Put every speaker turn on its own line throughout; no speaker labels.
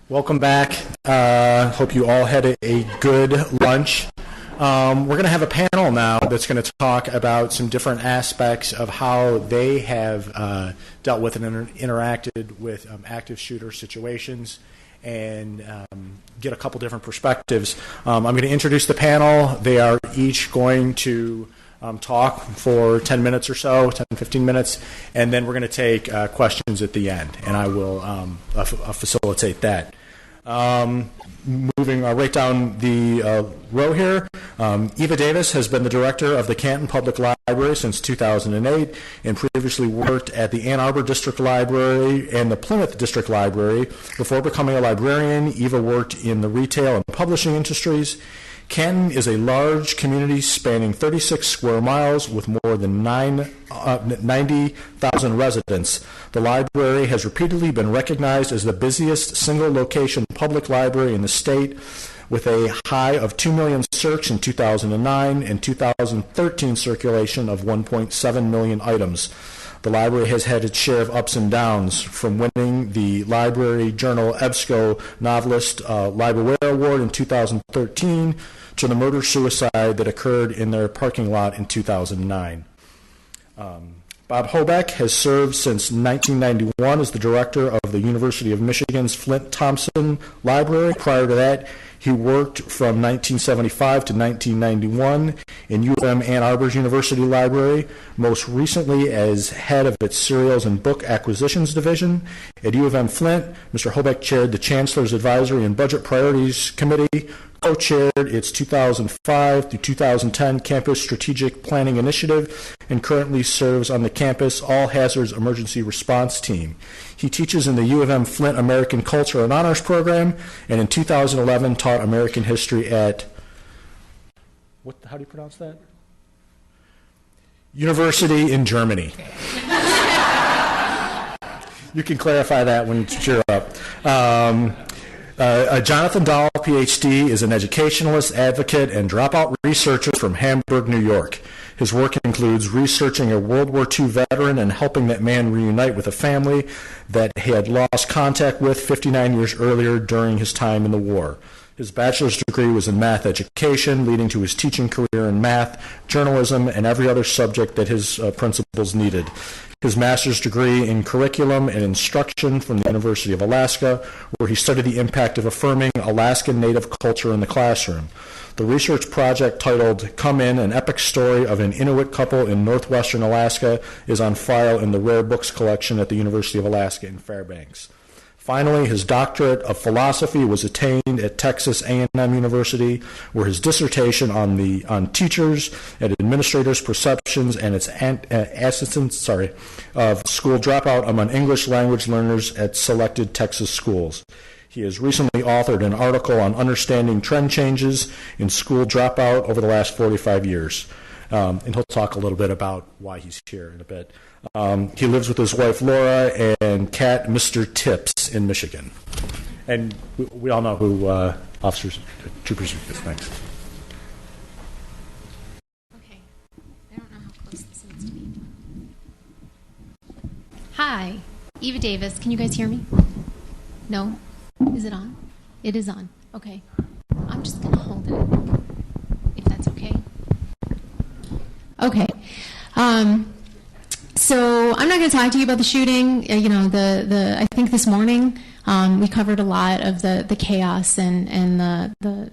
Welcome back. Hope you all had a good lunch. We're going to have a panel now that's going to talk about some different aspects of how they have dealt with and interacted with active shooter situations and get a couple different perspectives. I'm going to introduce the panel. They are each going to talk for 10 minutes or so, 10, 15 minutes, and then we're going to take questions at the end, and I will facilitate that. Moving right down the row here, Eva Davis has been the director of the Canton Public Library since 2008 and previously worked at the Ann Arbor District Library and the Plymouth District Library. Before becoming a librarian, Eva worked in the retail and publishing industries. Canton is a large community spanning 36 square miles with more than 90,000 residents. The library has repeatedly been recognized as the busiest single-location public library in the state, with a high of 2 million search in 2009 and 2013 circulation of 1.7 million items. The library has had its share of ups and downs, from winning the Library Journal EBSCO Novelist Library Award in 2013 to the murder-suicide that occurred in their parking lot in 2009. Bob Hobeck has served since 1991 as the director of the University of Michigan's Flint Thompson Library. Prior to that, he worked from 1975 to 1991 in U of M Ann Arbor's University Library, most recently as head of its Serials and Book Acquisitions Division. At U of M Flint, Mr. Hobeck chaired the Chancellor's Advisory and Budget Priorities Committee, co-chaired its 2005 through 2010 Campus Strategic Planning Initiative, and currently serves on the Campus All Hazards Emergency Response Team. He teaches in the U of M Flint American Culture and Honors Program, and in 2011 taught American History at, how do you pronounce that? University in Germany. You can clarify that when you cheer up. Jonathan Dahl, Ph.D., is an educationalist, advocate, and dropout researcher from Hamburg, New York. His work includes researching a World War II veteran and helping that man reunite with a family that he had lost contact with 59 years earlier during his time in the war. His bachelor's degree was in math education, leading to his teaching career in math, journalism, and every other subject that his principals needed. His master's degree in curriculum and instruction from the University of Alaska, where he studied the impact of affirming Alaskan Native culture in the classroom. The research project titled Come In, An Epic Story of an Inuit Couple in Northwestern Alaska is on file in the Rare Books collection at the University of Alaska in Fairbanks. Finally, his doctorate of philosophy was attained at Texas A&M University, where his dissertation on teachers and administrators' perceptions and its assistance of school dropout among English language learners at selected Texas schools. He has recently authored an article on understanding trend changes in school dropout over the last 45 years. And he'll talk a little bit about why he's here in a bit. He lives with his wife Laura and cat Mr. Tips in Michigan. And we all know who officers, troopers are. Thanks.
Okay. I don't know how close this needs to be. Hi, Eva Davis. Can you guys hear me? No? Is it on? It is on. Okay. I'm just going to hold it, if that's okay. Okay. So I'm not going to talk to you about the shooting. I think this morning we covered a lot of the chaos and the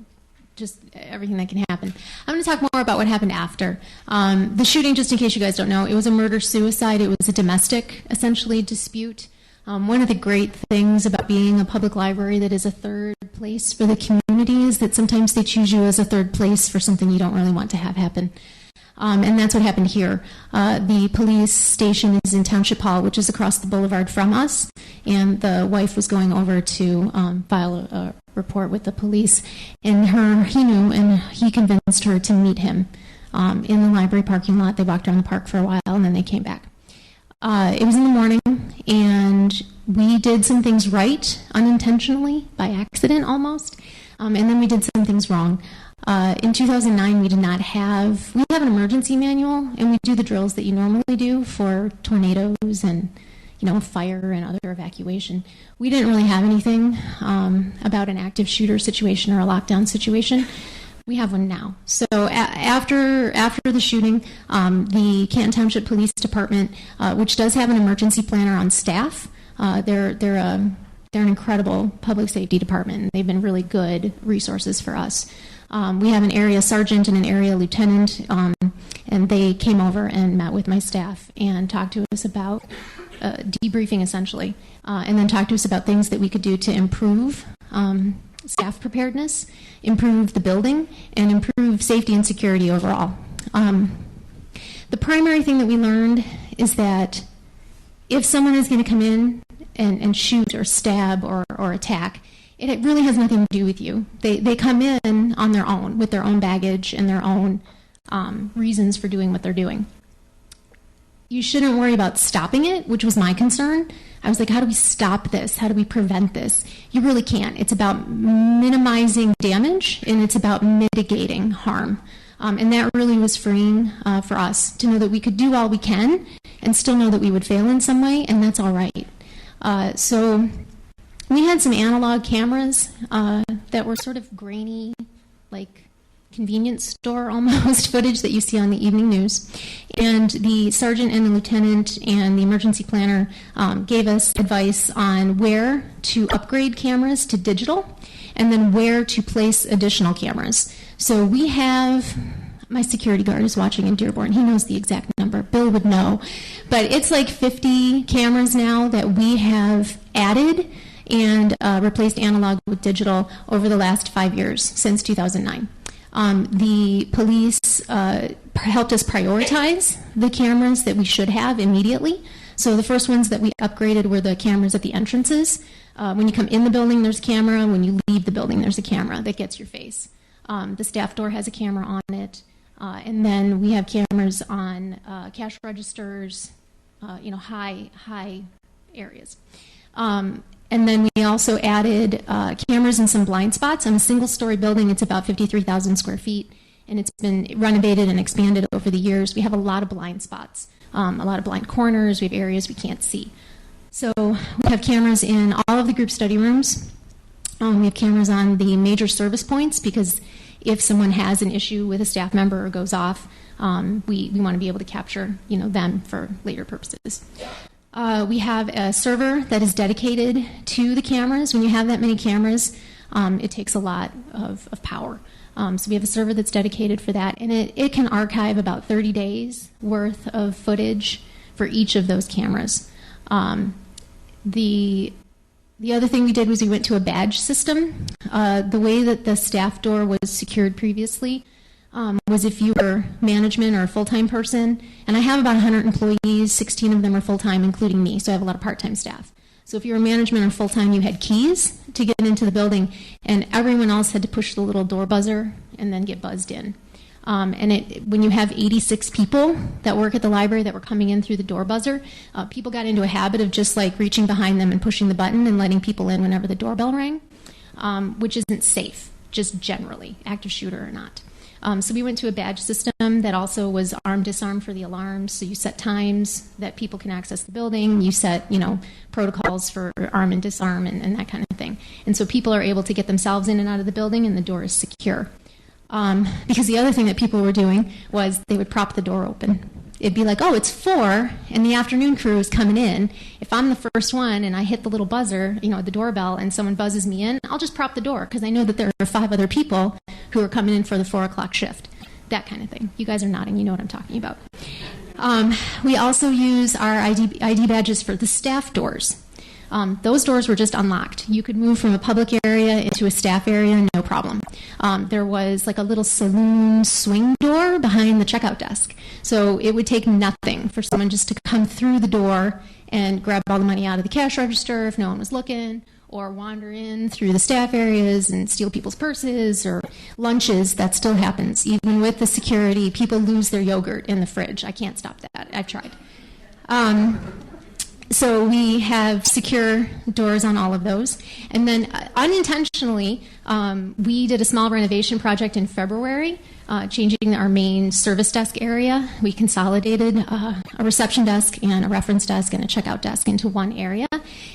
just everything that can happen. I'm going to talk more about what happened after. The shooting, just in case you guys don't know, it was a murder-suicide. It was a domestic, essentially, dispute. One of the great things about being a public library that is a third place for the community is that sometimes they choose you as a third place for something you don't really want to have happen. And that's what happened here. The police station is in Township Hall, which is across the boulevard from us, and the wife was going over to file a report with the police, and he knew, and he convinced her to meet him in the library parking lot. They walked around the park for a while, and then they came back. It was in the morning, and we did some things right, unintentionally, by accident almost, and then we did some things wrong. In 2009, we have an emergency manual, and we do the drills that you normally do for tornadoes and, fire and other evacuation. We didn't really have anything about an active shooter situation or a lockdown situation. We have one now. So after the shooting, the Canton Township Police Department, which does have an emergency planner on staff, they're an incredible public safety department, and they've been really good resources for us. We have an area sergeant and an area lieutenant, and they came over and met with my staff and talked to us about debriefing, essentially, and then talked to us about things that we could do to improve staff preparedness, improve the building, and improve safety and security overall. The primary thing that we learned is that if someone is going to come in and shoot or stab or attack, it really has nothing to do with you. They come in on their own, with their own baggage and their own reasons for doing what they're doing. You shouldn't worry about stopping it, which was my concern. I was like, how do we stop this? How do we prevent this? You really can't. It's about minimizing damage, and it's about mitigating harm. And that really was freeing for us to know that we could do all we can and still know that we would fail in some way, and that's all right. So we had some analog cameras that were sort of grainy, like convenience store almost footage that you see on the evening news. And the sergeant and the lieutenant and the emergency planner gave us advice on where to upgrade cameras to digital and then where to place additional cameras. So we have, my security guard is watching in Dearborn. He knows the exact number. Bill would know. But it's like 50 cameras now that we have added and replaced analog with digital over the last 5 years, since 2009. The police helped us prioritize the cameras that we should have immediately. So the first ones that we upgraded were the cameras at the entrances. When you come in the building, there's a camera. When you leave the building, there's a camera that gets your face. The staff door has a camera on it. And then we have cameras on cash registers, high areas. And then we also added cameras in some blind spots. On a single-story building, it's about 53,000 square feet, and it's been renovated and expanded over the years. We have a lot of blind spots, a lot of blind corners. We have areas we can't see. So we have cameras in all of the group study rooms. We have cameras on the major service points, because if someone has an issue with a staff member or goes off, we want to be able to capture them for later purposes. We have a server that is dedicated to the cameras. When you have that many cameras, it takes a lot of power. So we have a server that's dedicated for that, and it can archive about 30 days worth of footage for each of those cameras. The other thing we did was we went to a badge system. The way that the staff door was secured previously was if you were management or a full-time person, and I have about 100 employees, 16 of them are full-time, including me, so I have a lot of part-time staff. So if you were management or full-time, you had keys to get into the building, and everyone else had to push the little door buzzer and then get buzzed in. When you have 86 people that work at the library that were coming in through the door buzzer, people got into a habit of just like reaching behind them and pushing the button and letting people in whenever the doorbell rang, which isn't safe, just generally, active shooter or not. So we went to a badge system that also was arm-disarm for the alarms. So you set times that people can access the building. You set, protocols for arm and disarm and that kind of thing. And so people are able to get themselves in and out of the building, and the door is secure. Because the other thing that people were doing was they would prop the door open. It'd be like, oh, it's 4, and the afternoon crew is coming in. If I'm the first one and I hit the little buzzer, the doorbell, and someone buzzes me in, I'll just prop the door because I know that there are 5 other people who are coming in for the 4 o'clock shift. That kind of thing. You guys are nodding. You know what I'm talking about. We also use our ID badges for the staff doors. Those doors were just unlocked. You could move from a public area into a staff area, no problem. There was like a little saloon swing door behind the checkout desk. So it would take nothing for someone just to come through the door and grab all the money out of the cash register if no one was looking, or wander in through the staff areas and steal people's purses or lunches. That still happens. Even with the security, people lose their yogurt in the fridge. I can't stop that. I've tried. So we have secure doors on all of those. And then unintentionally, we did a small renovation project in February, changing our main service desk area. We consolidated a reception desk and a reference desk and a checkout desk into one area.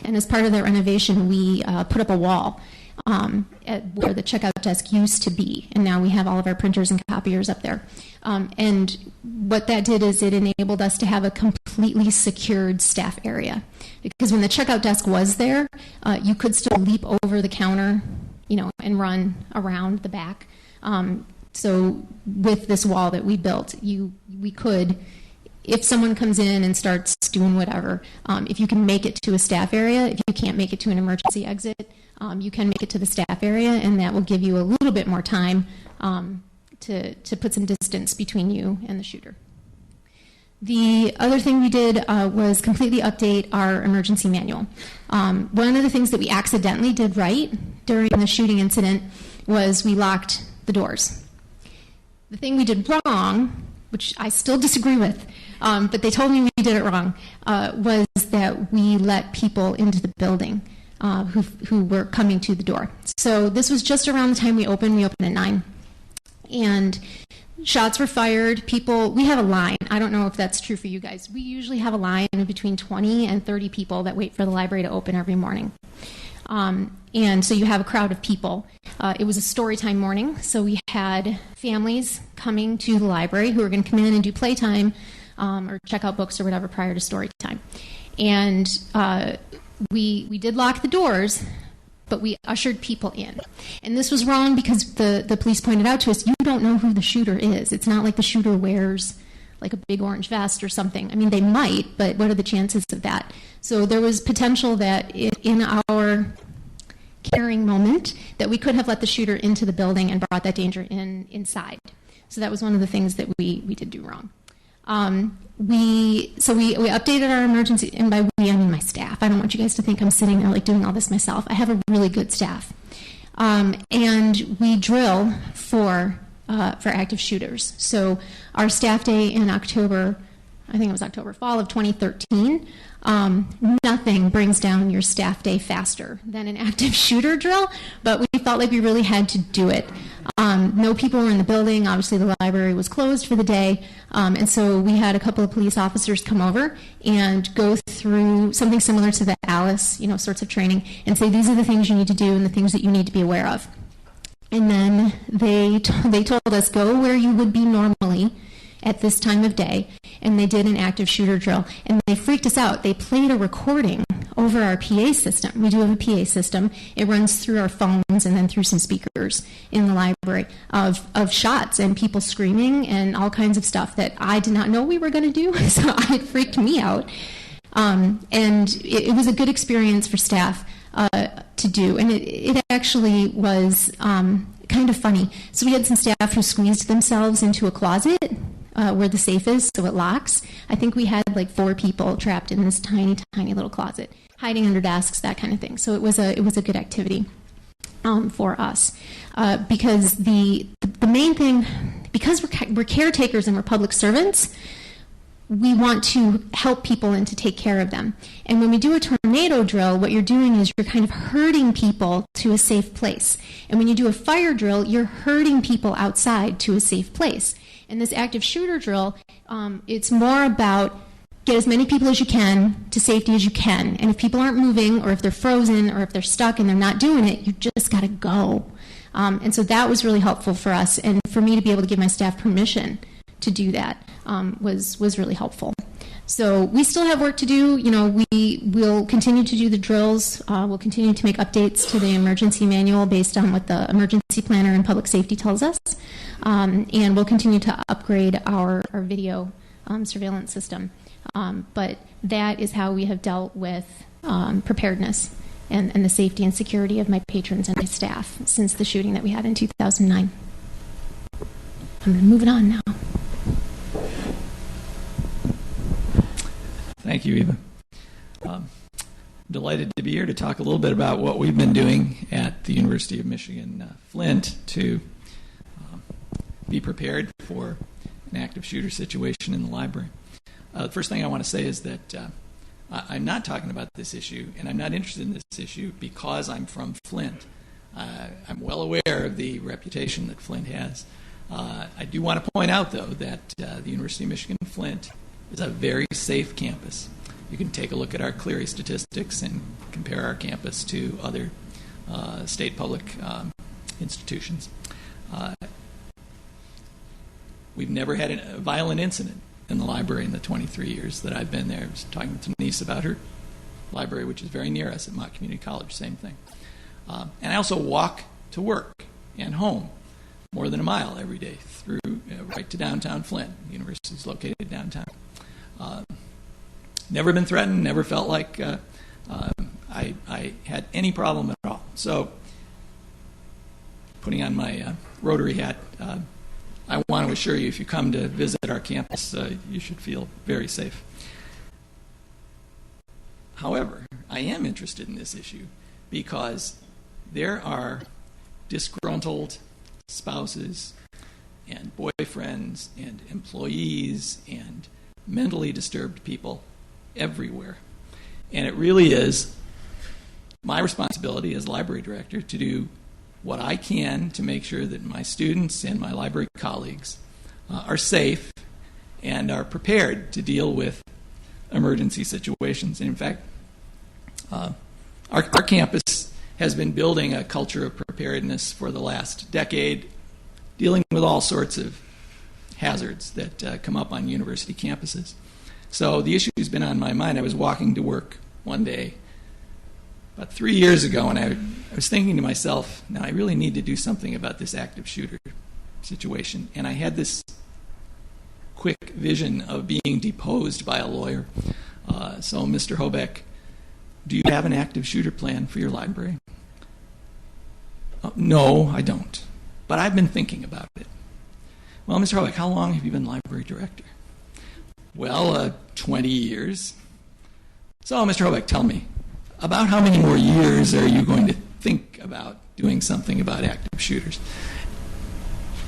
And as part of that renovation, we put up a wall at where the checkout desk used to be. And now we have all of our printers and copiers up there. And what that did is it enabled us to have a completely secured staff area. Because when the checkout desk was there, you could still leap over the counter, and run around the back. So with this wall that we built, we could, if someone comes in and starts doing whatever, if you can make it to a staff area, if you can't make it to an emergency exit, you can make it to the staff area, and that will give you a little bit more time to put some distance between you and the shooter. The other thing we did was completely update our emergency manual. One of the things that we accidentally did right during the shooting incident was we locked the doors. The thing we did wrong, which I still disagree with, but they told me we did it wrong, was that we let people into the building who were coming to the door. So this was just around the time we opened. We opened at 9. And shots were fired. We have a line. I don't know if that's true for you guys. We usually have a line of between 20 and 30 people that wait for the library to open every morning. And so you have a crowd of people. It was a story time morning, so we had families coming to the library who were going to come in and do playtime or check out books or whatever prior to story time. And we did lock the doors, but we ushered people in. And this was wrong because the police pointed out to us, you don't know who the shooter is. It's not like the shooter wears like a big orange vest or something. I mean, they might, but what are the chances of that? So there was potential that in our caring moment that we could have let the shooter into the building and brought that danger inside. So that was one of the things that we did do wrong. We updated our emergency, and by we I mean my staff. I don't want you guys to think I'm sitting there like doing all this myself. I have a really good staff, and we drill for active shooters. So our staff day in October, I think it was fall of 2013. Nothing brings down your staff day faster than an active shooter drill, but we felt like we really had to do it. No people were in the building. Obviously, the library was closed for the day, and so we had a couple of police officers come over and go through something similar to the ALICE, sorts of training, and say these are the things you need to do and the things that you need to be aware of. And then they told us go where you would be normally at this time of day, and they did an active shooter drill, and they freaked us out. They played a recording over our PA system. We do have a PA system. It runs through our phones and then through some speakers in the library of shots and people screaming and all kinds of stuff that I did not know we were going to do, so it freaked me out. And it was a good experience for staff to do, and it actually was kind of funny. So we had some staff who squeezed themselves into a closet where the safe is, so it locks. I think we had like 4 people trapped in this tiny, tiny little closet, hiding under desks, that kind of thing. So it was a good activity for us because the main thing, because we're caretakers and we're public servants, we want to help people and to take care of them. And when we do a tornado drill, what you're doing is you're kind of herding people to a safe place. And when you do a fire drill, you're herding people outside to a safe place. And this active shooter drill, it's more about get as many people as you can to safety as you can. And if people aren't moving, or if they're frozen, or if they're stuck and they're not doing it, you just got to go. And so that was really helpful for us. And for me to be able to give my staff permission to do that was really helpful. So we still have work to do. We will continue to do the drills. We'll continue to make updates to the emergency manual based on what the emergency planner and public safety tells us. And we'll continue to upgrade our video surveillance system. But that is how we have dealt with preparedness and the safety and security of my patrons and my staff since the shooting that we had in 2009. I'm going to move it on now.
Thank you, Eva. Delighted to be here to talk a little bit about what we've been doing at the University of Michigan Flint to be prepared for an active shooter situation in the library. The first thing I want to say is that I'm not talking about this issue, and I'm not interested in this issue because I'm from Flint. I'm well aware of the reputation that Flint has. I do want to point out, though, that the University of Michigan Flint is a very safe campus. You can take a look at our Clery statistics and compare our campus to other state public institutions. We've never had a violent incident in the library in the 23 years that I've been there. I was talking to Denise about her library, which is very near us at Mott Community College, same thing. And I also walk to work and home more than a mile every day through right to downtown Flint. The university is located downtown. Never been threatened, never felt like I had any problem at all. So, putting on my Rotary hat, I want to assure you, if you come to visit our campus, you should feel very safe. However, I am interested in this issue because there are disgruntled spouses and boyfriends and employees and mentally disturbed people everywhere. And it really is my responsibility as library director to do what I can to make sure that my students and my library colleagues are safe and are prepared to deal with emergency situations. And in fact, our campus has been building a culture of preparedness for the last decade, dealing with all sorts of hazards that come up on university campuses. So the issue has been on my mind. I was walking to work one day about 3 years ago, and I was thinking to myself, now I really need to do something about this active shooter situation. And I had this quick vision of being deposed by a lawyer. So, Mr. Hobeck, do you have an active shooter plan for your library? No, I don't. But I've been thinking about it. Well, Mr. Hobeck, how long have you been library director? Well, 20 years. So, Mr. Hobeck, tell me, about how many more years are you going to think about doing something about active shooters?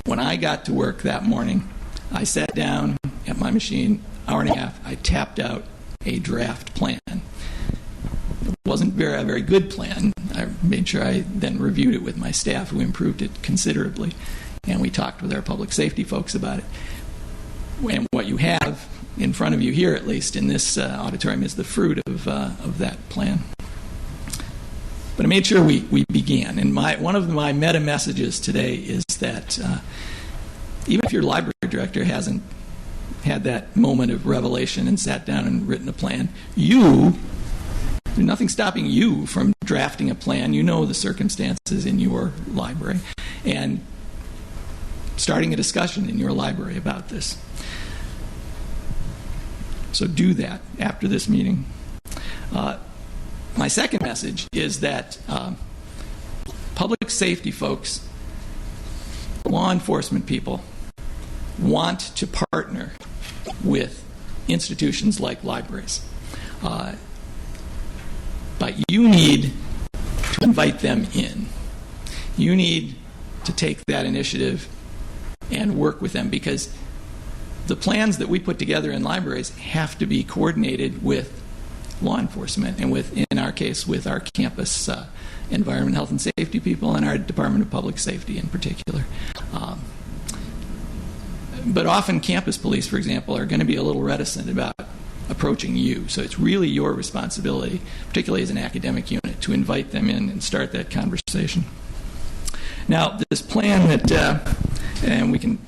When I got to work that morning, I sat down at my machine, hour and a half, I tapped out a draft plan. It wasn't a very good plan. I made sure I then reviewed it with my staff, who improved it considerably, and we talked with our public safety folks about it. And what you have in front of you here, at least in this auditorium, is the fruit of that plan. But I made sure we began. And one of my meta messages today is that even if your library director hasn't had that moment of revelation and sat down and written a plan, there's nothing stopping you from drafting a plan. You know the circumstances in your library, and starting a discussion in your library about this. So do that after this meeting. My second message is that public safety folks, law enforcement people, want to partner with institutions like libraries. But you need to invite them in. You need to take that initiative and work with them, because the plans that we put together in libraries have to be coordinated with law enforcement and in our case, with our campus environment, health and safety people and our Department of Public Safety in particular. But often campus police, for example, are going to be a little reticent about approaching you. So it's really your responsibility, particularly as an academic unit, to invite them in and start that conversation. Now, this plan that, and we can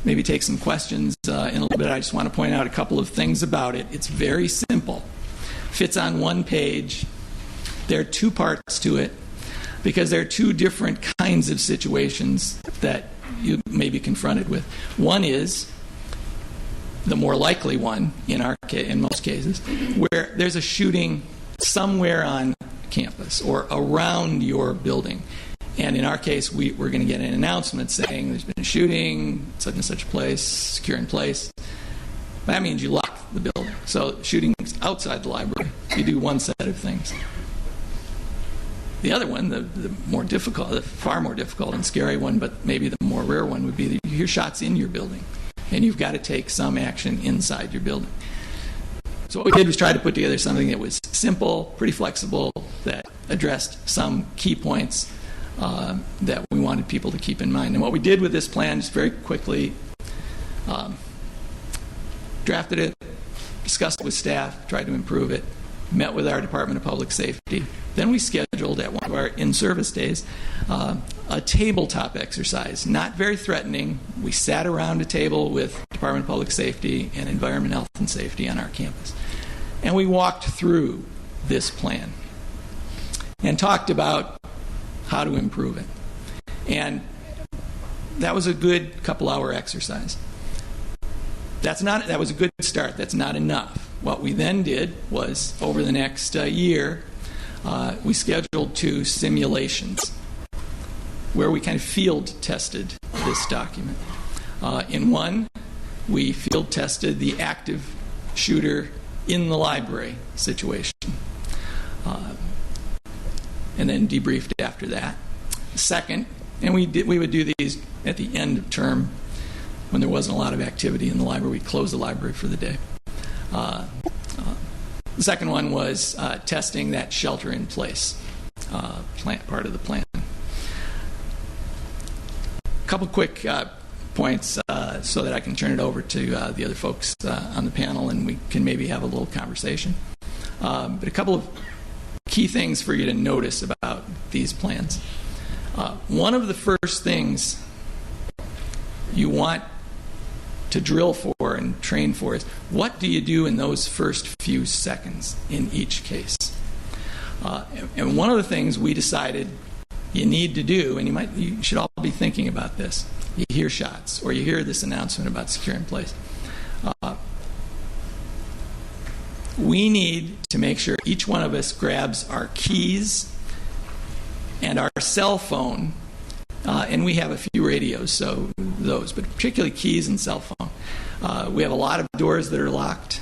maybe take some questions in a little bit. I just want to point out a couple of things about it. It's very simple. Fits on one page. There are two parts to it because there are two different kinds of situations that you may be confronted with. One is the more likely one in most cases, where there's a shooting somewhere on campus or around your building. And in our case, we're going to get an announcement saying there's been a shooting, such and such place, secure in place. That means you lock the building. So shootings outside the library, you do one set of things. The other one, the more difficult, the far more difficult and scary one, but maybe the more rare one, would be that you hear shots in your building, and you've got to take some action inside your building. So what we did was try to put together something that was simple, pretty flexible, that addressed some key points that we wanted people to keep in mind. And what we did with this plan, just very quickly, drafted it, discussed it with staff, tried to improve it, met with our Department of Public Safety. Then we scheduled at one of our in-service days a tabletop exercise, not very threatening. We sat around a table with Department of Public Safety and Environment, Health, and Safety on our campus. And we walked through this plan and talked about how to improve it. And that was a good couple-hour exercise. That was a good start. That's not enough. What we then did was, over the next year, we scheduled 2 simulations where we kind of field tested this document. In one, we field tested the active shooter in the library situation, and then debriefed after that. Second, and we would do these at the end of term when there wasn't a lot of activity in the library. We'd close the library for the day. The second one was testing that shelter-in-place part of the plan. A couple quick points so that I can turn it over to the other folks on the panel, and we can maybe have a little conversation. But a couple of key things for you to notice about these plans. One of the first things you want to drill for and train for is, what do you do in those first few seconds in each case? And one of the things we decided you need to do, and you should all be thinking about this. You hear shots, or you hear this announcement about secure in place. We need to make sure each one of us grabs our keys and our cell phone, and we have a few radios, so those, but particularly keys and cell phone. We have a lot of doors that are locked.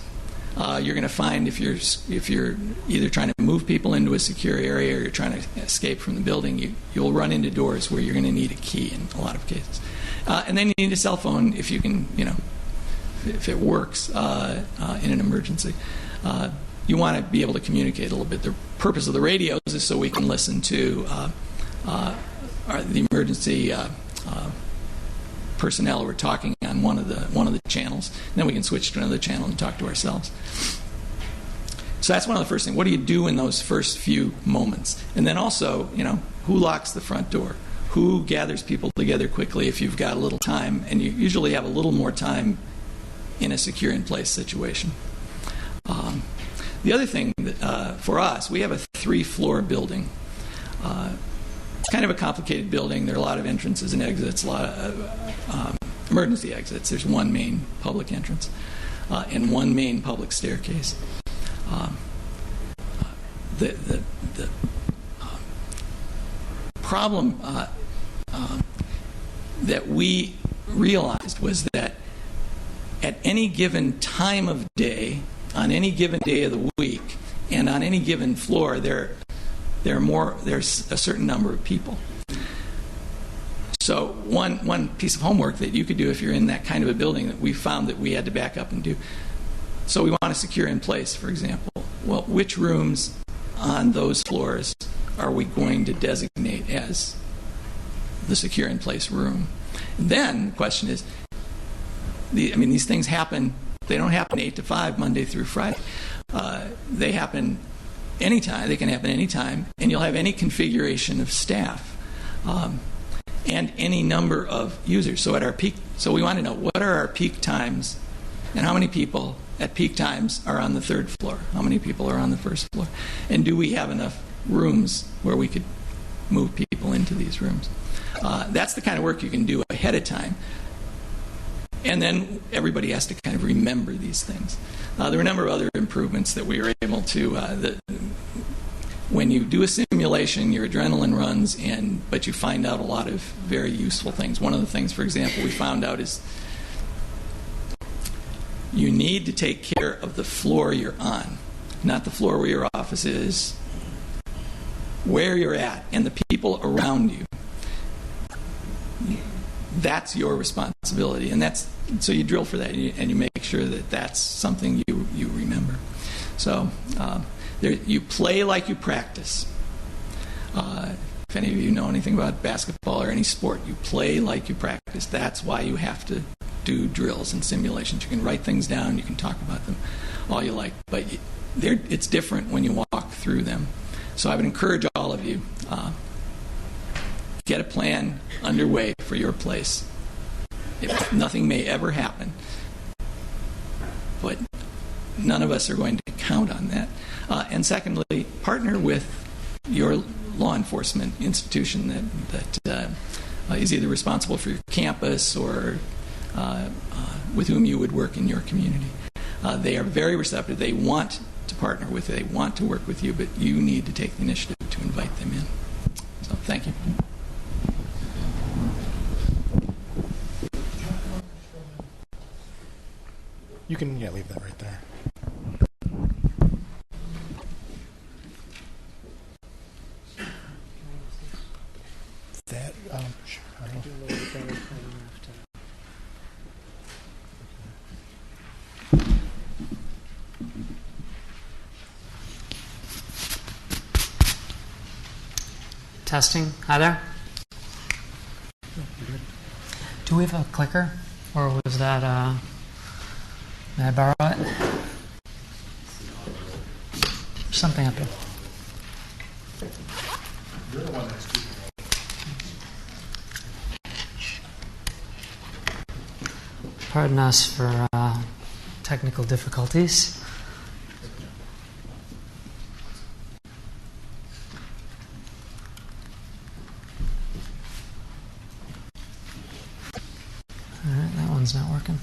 You're going to find if you're either trying to move people into a secure area or you're trying to escape from the building, you'll run into doors where you're going to need a key in a lot of cases. And then you need a cell phone if you can, if it works in an emergency. You want to be able to communicate a little bit. The purpose of the radios is so we can listen to the emergency personnel who are talking on one of the channels. And then we can switch to another channel and talk to ourselves. So that's one of the first things. What do you do in those first few moments? And then also, who locks the front door? Who gathers people together quickly if you've got a little time? And you usually have a little more time in a secure in place situation. The other thing for us, we have a 3-floor building. It's kind of a complicated building. There are a lot of entrances and exits, a lot of emergency exits. There's one main public entrance and one main public staircase. The problem that we realized was that at any given time of day, on any given day of the week, and on any given floor, there's a certain number of people. So one piece of homework that you could do if you're in that kind of a building that we found that we had to back up and do. So we want to secure in place, for example. Well, which rooms on those floors are we going to designate as the secure in place room? And then the question is, these things happen. They don't happen 8 to 5, Monday through Friday. They happen anytime. They can happen anytime, and you'll have any configuration of staff and any number of users. So at our peak, so we want to know what are our peak times, and how many people at peak times are on the 3rd floor. How many people are on the 1st floor, and do we have enough rooms where we could move people into these rooms? That's the kind of work you can do ahead of time. And then everybody has to kind of remember these things. There were a number of other improvements that we were able to. When you do a simulation, your adrenaline runs, but you find out a lot of very useful things. One of the things, for example, we found out is you need to take care of the floor you're on, not the floor where your office is, where you're at, and the people around you. That's your responsibility, and so you drill for that, and you make sure that that's something you remember. So you play like you practice. If any of you know anything about basketball or any sport, you play like you practice. That's why you have to do drills and simulations. You can write things down, you can talk about them all you like, but it's different when you walk through them. So I would encourage all of you, get a plan underway for your place. Nothing may ever happen, but none of us are going to count on that. And secondly, partner with your law enforcement institution that is either responsible for your campus or with whom you would work in your community. They are very receptive. They want to partner with you. They want to work with you, but you need to take the initiative to invite them in. So thank you.
You can leave that right there. That sure. I don't know.
Testing. Hi there. Do we have a clicker, or was that? May I borrow it? Something up here.
You're the one that's speaking.
Pardon us for technical difficulties. All right, that one's not working.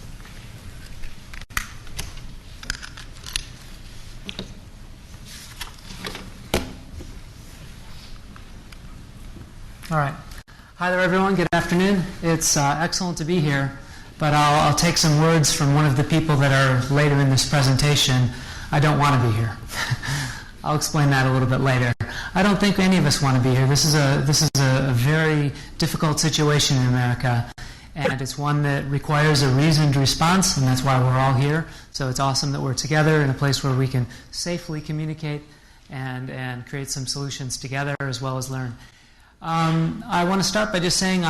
All right. Hi there, everyone. Good afternoon. It's excellent to be here, but I'll take some words from one of the people that are later in this presentation. I don't want to be here. I'll explain that a little bit later. I don't think any of us want to be here. This is a very difficult situation in America, and it's one that requires a reasoned response, and that's why we're all here. So it's awesome that we're together in a place where we can safely communicate and create some solutions together as well as learn. I want to start by just saying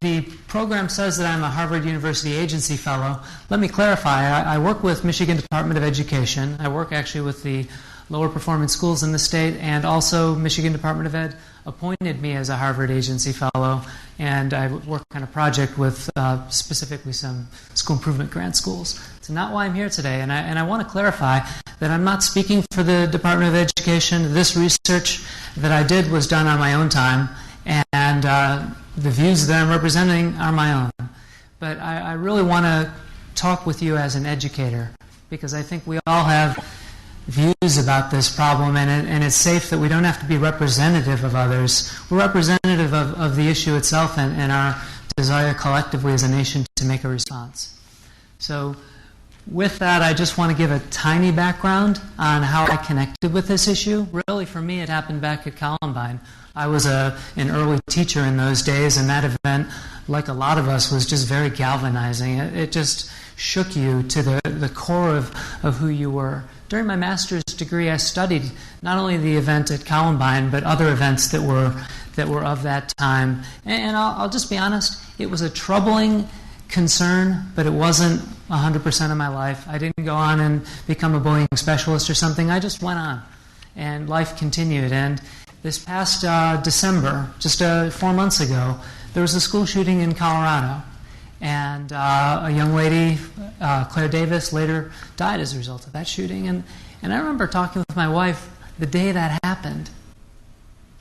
the program says that I'm a Harvard University Agency Fellow. Let me clarify. I work with Michigan Department of Education. I work actually with the lower performing schools in the state, and also Michigan Department of Ed appointed me as a Harvard Agency Fellow, and I work on a project with specifically some school improvement grant schools. It's not why I'm here today, and I want to clarify that I'm not speaking for the Department of Education. This research that I did was done on my own time, and the views that I'm representing are my own. But I really want to talk with you as an educator, because I think we all have views about this problem, and it's safe that we don't have to be representative of others. We're representative of the issue itself and our desire collectively as a nation to make a response. So with that, I just want to give a tiny background on how I connected with this issue. Really, for me, it happened back at Columbine. I was an early teacher in those days, and that event, like a lot of us, was just very galvanizing. It just shook you to the core of who you were. During my master's degree, I studied not only the event at Columbine, but other events that were of that time. And I'll just be honest, it was a troubling concern, but it wasn't 100% of my life. I didn't go on and become a bullying specialist or something. I just went on, and life continued. And this past December, just 4 months ago, there was a school shooting in Colorado. And a young lady, Claire Davis, later died as a result of that shooting. And I remember talking with my wife the day that happened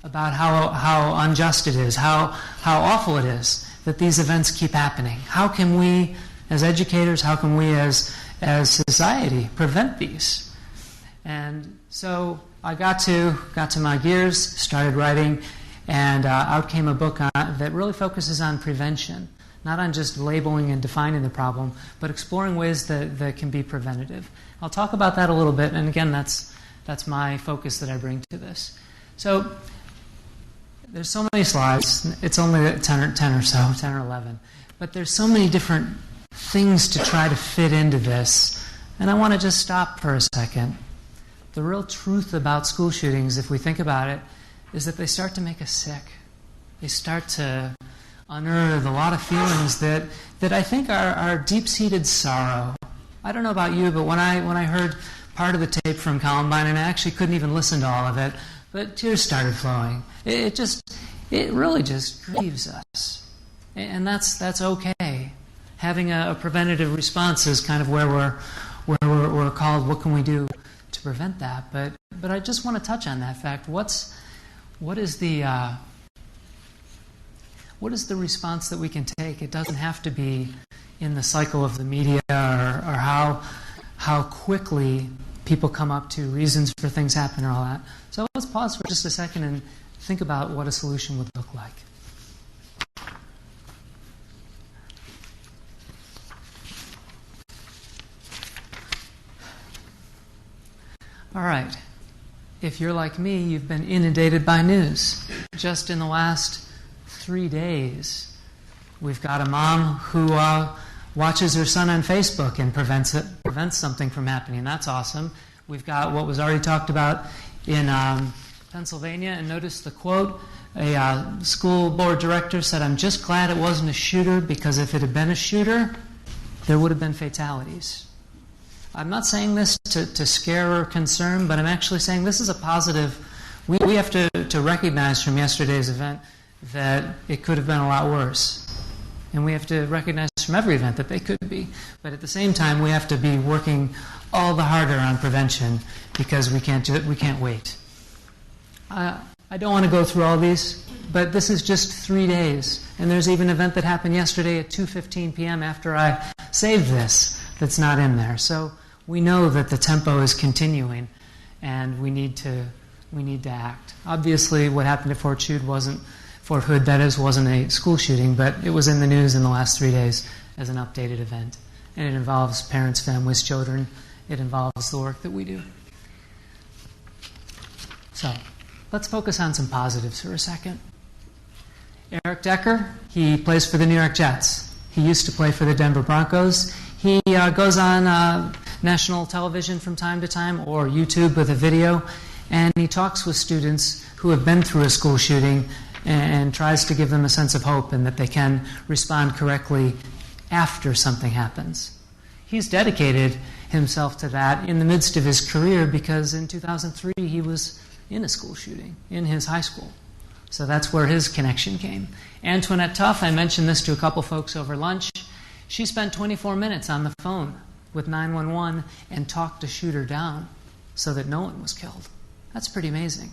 about how unjust it is, how awful it is that these events keep happening. How can we, as educators, how can we as society prevent these? And so I got to my gears, started writing, and out came a book that really focuses on prevention. Not on just labeling and defining the problem, but exploring ways that can be preventative. I'll talk about that a little bit, and again, that's my focus that I bring to this. So there's so many slides. It's only 10 or 11. But there's so many different things to try to fit into this, and I want to just stop for a second the real truth about school shootings, if we think about it, is that they start to make us sick. They start to unearth a lot of feelings that I think are deep-seated sorrow. I don't know about you, but when I heard part of the tape from Columbine, and I actually couldn't even listen to all of it, but tears started flowing. It really just grieves us. And that's okay. Having a preventative response is kind of where we're called, what can we do to prevent that? But I just want to touch on that fact. What is the response that we can take? It doesn't have to be in the cycle of the media or how quickly people come up to reasons for things happen or all that. So let's pause for just a second and think about what a solution would look like. All right. If you're like me, you've been inundated by news. Just in the last 3 days, we've got a mom who watches her son on Facebook and prevents something from happening. That's awesome. We've got what was already talked about in Pennsylvania, and notice the quote. A school board director said, "I'm just glad it wasn't a shooter, because if it had been a shooter, there would have been fatalities." I'm not saying this to scare or concern, but I'm actually saying this is a positive. We have to recognize from yesterday's event that it could have been a lot worse. And we have to recognize from every event that they could be. But at the same time, we have to be working all the harder on prevention, because we can't wait. I don't want to go through all these, but this is just 3 days. And there's even an event that happened yesterday at 2:15 p.m. after I saved this that's not in there. So we know that the tempo is continuing, and we need to act. Obviously, what happened at Fort Hood wasn't a school shooting, but it was in the news in the last 3 days as an updated event. And it involves parents, families, children. It involves the work that we do. So let's focus on some positives for a second. Eric Decker, he plays for the New York Jets. He used to play for the Denver Broncos. He goes on national television from time to time, or YouTube with a video, and he talks with students who have been through a school shooting and tries to give them a sense of hope and that they can respond correctly after something happens. He's dedicated himself to that in the midst of his career, because in 2003 he was in a school shooting in his high school. So that's where his connection came. Antoinette Tuff, I mentioned this to a couple folks over lunch. She spent 24 minutes on the phone with 911 and talked the shooter down so that no one was killed. That's pretty amazing.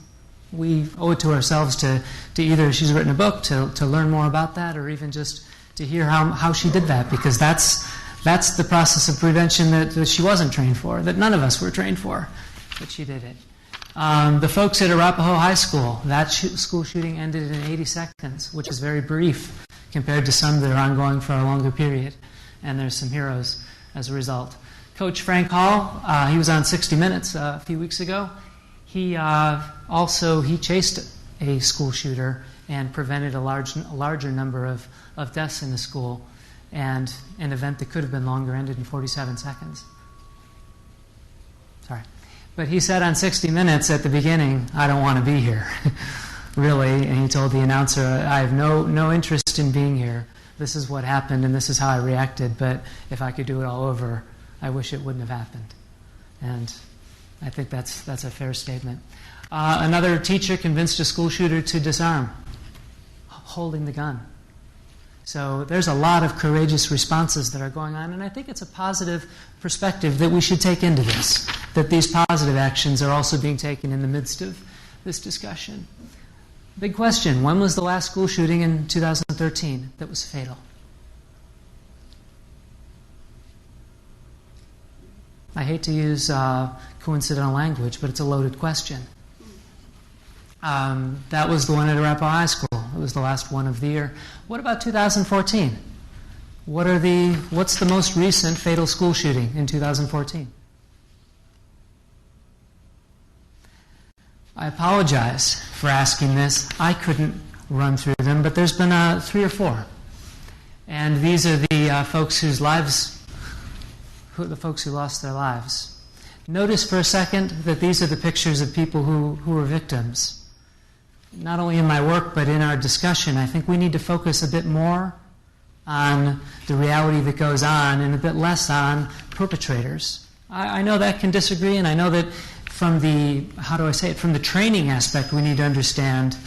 We owe it to ourselves to either, she's written a book, to learn more about that, or even just to hear how she did that, because that's the process of prevention that she wasn't trained for, that none of us were trained for, but she did it. The folks at Arapahoe High School, that school shooting ended in 80 seconds, which is very brief compared to some that are ongoing for a longer period, and there's some heroes as a result. Coach Frank Hall, he was on 60 Minutes a few weeks ago. He chased a school shooter and prevented a larger number of deaths in the school, and an event that could have been longer ended in 47 seconds. Sorry. But he said on 60 Minutes at the beginning, "I don't want to be here," really, and he told the announcer, "I have no interest in being here. This is what happened, and this is how I reacted, but if I could do it all over, I wish it wouldn't have happened." And I think that's a fair statement. Another teacher convinced a school shooter to disarm, holding the gun. So there's a lot of courageous responses that are going on, and I think it's a positive perspective that we should take into this, that these positive actions are also being taken in the midst of this discussion. Big question, when was the last school shooting in 2013 that was fatal? I hate to use coincidental language, but it's a loaded question. That was the one at Arapahoe High School. It was the last one of the year. What about 2014? What's the most recent fatal school shooting in 2014? I apologize for asking this. I couldn't run through them, but there's been 3 or 4. And these are the folks whose lives, the folks who lost their lives. Notice for a second that these are the pictures of people who were victims. Not only in my work, but in our discussion, I think we need to focus a bit more on the reality that goes on and a bit less on perpetrators. I know that can disagree, and I know that from the, from the training aspect, we need to understand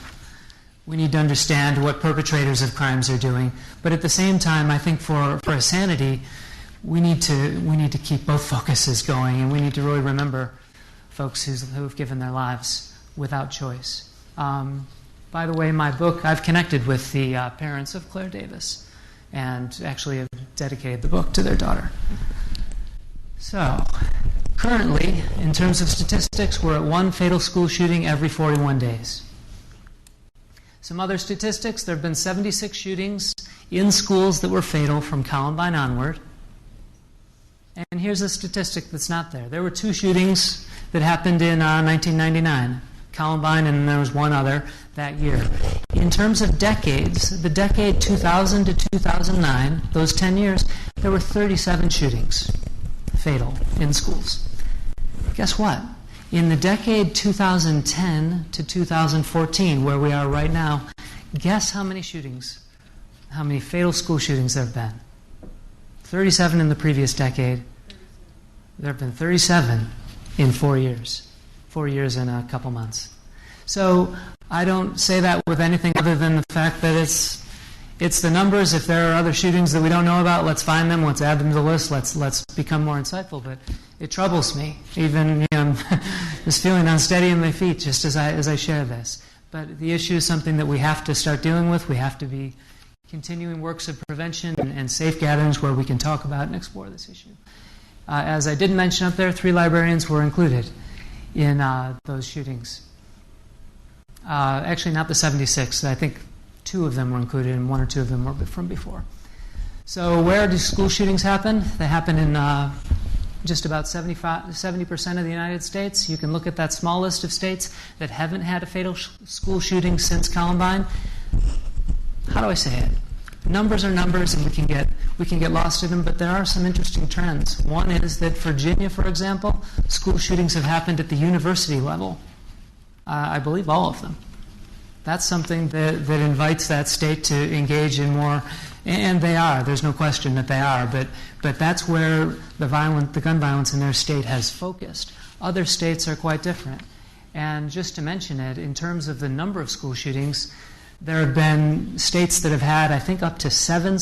what perpetrators of crimes are doing. But at the same time, I think for a sanity, we need to keep both focuses going, and we need to really remember folks who have given their lives without choice. By the way, my book, I've connected with the parents of Claire Davis and actually have dedicated the book to their daughter. So, currently, in terms of statistics, we're at 1 fatal school shooting every 41 days. Some other statistics, there have been 76 shootings in schools that were fatal from Columbine onward. And here's a statistic that's not there. There were 2 shootings that happened in 1999, Columbine, and there was one other that year. In terms of decades, the decade 2000 to 2009, those 10 years, there were 37 shootings fatal in schools. Guess what? In the decade 2010 to 2014, where we are right now, guess how many fatal school shootings there have been? 37 in the previous decade. There have been 37 in 4 years. 4 years and a couple months. So I don't say that with anything other than the fact that it's the numbers. If there are other shootings that we don't know about, let's find them, let's add them to the list, let's become more insightful. But it troubles me, even just feeling unsteady in my feet just as I share this. But the issue is something that we have to start dealing with. We have to be continuing works of prevention and safe gatherings where we can talk about and explore this issue. As I did mention up there, 3 librarians were included in those shootings. Actually, not the 76. I think 2 of them were included, and 1 or 2 of them were from before. So where do school shootings happen? They happen in just about 70% of the United States. You can look at that small list of states that haven't had a fatal school shooting since Columbine. How do I say it? Numbers are numbers, and we can get lost in them, but there are some interesting trends. One is that Virginia, for example, school shootings have happened at the university level. I believe all of them. That's something that invites that state to engage in more, and they are. There's no question that they are, but that's where the gun violence in their state has focused. Other states are quite different. And just to mention it, in terms of the number of school shootings, there have been states that have had, I think, up to 7